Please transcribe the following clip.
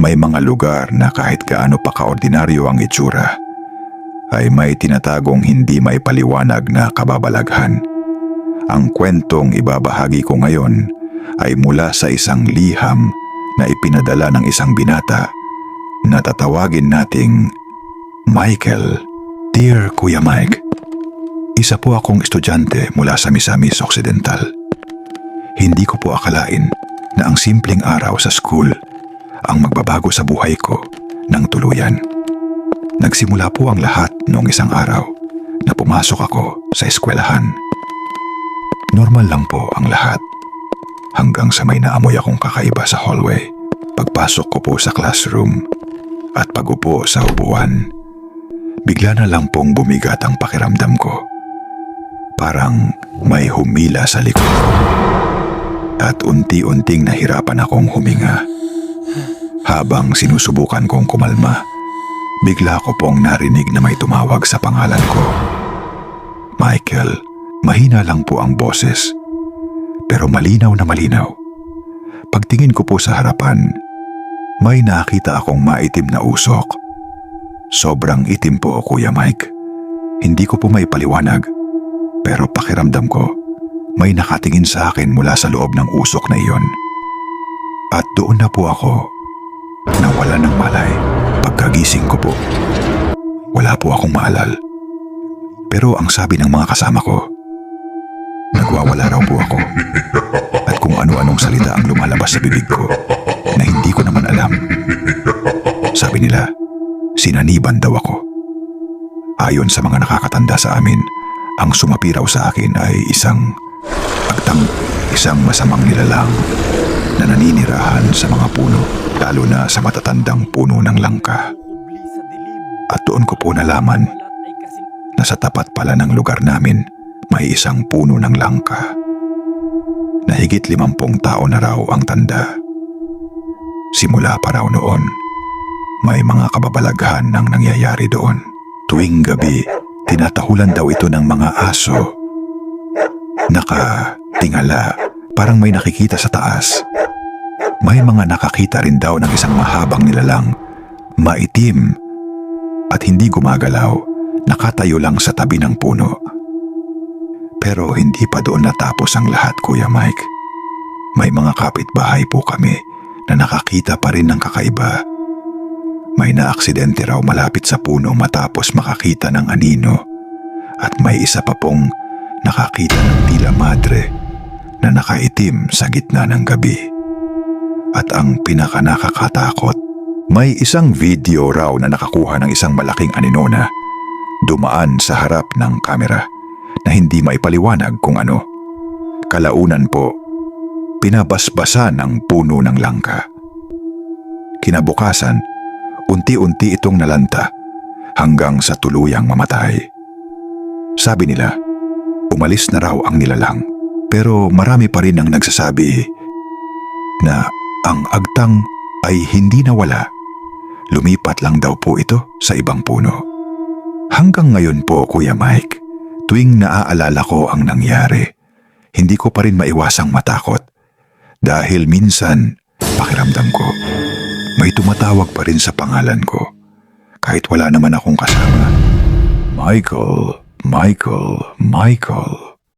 May mga lugar na kahit gaano pa kaordinaryo ang itsura, ay may tinatagong hindi maipaliwanag na kababalaghan. Ang kwentong ibabahagi ko ngayon ay mula sa isang liham na ipinadala ng isang binata na tatawagin nating Michael. Dear Kuya Mike, isa po akong estudyante mula sa Misamis Occidental. Hindi ko po akalain na ang simpleng araw sa school ang magbabago sa buhay ko ng tuluyan. Nagsimula po ang lahat noong isang araw na pumasok ako sa eskwelahan. Normal lang po ang lahat hanggang sa may naamoy akong kakaiba sa hallway. Pagpasok ko po sa classroom at pagupo sa upuan, bigla na lang pong bumigat ang pakiramdam ko. Parang may humila sa likod ko at unti-unting nahirapan akong huminga. Habang sinusubukan kong kumalma, bigla ko pong narinig na may tumawag sa pangalan ko. Michael, mahina lang po ang boses, pero malinaw na malinaw. Pagtingin ko po sa harapan, may nakita akong maitim na usok. Sobrang itim po, Kuya Mike. Hindi ko po maipaliwanag, pero pakiramdam ko, may nakatingin sa akin mula sa loob ng usok na iyon. At doon na po ako nawala ng malay. Pagkagising ko po, wala po akong maalala. Pero ang sabi ng mga kasama ko, nagwawala raw po ako. At kung ano-anong salita ang lumalabas sa bibig ko na hindi ko naman alam. Sabi nila, sinaniban daw ako. Ayon sa mga nakakatanda sa amin, ang sumapi raw sa akin ay isang masamang nilalang na naninirahan sa mga puno, lalo na sa matatandang puno ng langka. At doon ko po nalaman na sa tapat pala ng lugar namin may isang puno ng langka na higit 50 taon na raw ang tanda. Simula pa raw noon, may mga kababalaghan ang nangyayari doon. Tuwing gabi, tinatahulan daw ito ng mga aso. Nakatingala, parang may nakikita sa taas. May mga nakakita rin daw ng isang mahabang nilalang, maitim at hindi gumagalaw, nakatayo lang sa tabi ng puno. Pero hindi pa doon natapos ang lahat, Kuya Mike. May mga kapitbahay po kami na nakakita pa rin ng kakaiba. May naaksidente raw malapit sa puno matapos makakita ng anino, at may isa pa pong nakakita ng tila madre na nakaitim sa gitna ng gabi. At ang pinakanakakatakot, may isang video raw na nakakuha ng isang malaking aninona dumaan sa harap ng kamera na hindi maipaliwanag kung ano. Kalaunan po, pinabasbasan ang puno ng langka. Kinabukasan, unti-unti itong nalanta hanggang sa tuluyang mamatay. Sabi nila, umalis na raw ang nilalang, pero marami pa rin ang nagsasabi na ang agtang ay hindi nawala. Lumipat lang daw po ito sa ibang puno. Hanggang ngayon po, Kuya Mike, tuwing naaalala ko ang nangyari, hindi ko pa rin maiwasang matakot. Dahil minsan, pakiramdam ko, may tumatawag pa rin sa pangalan ko, kahit wala naman akong kasama. Michael, Michael, Michael.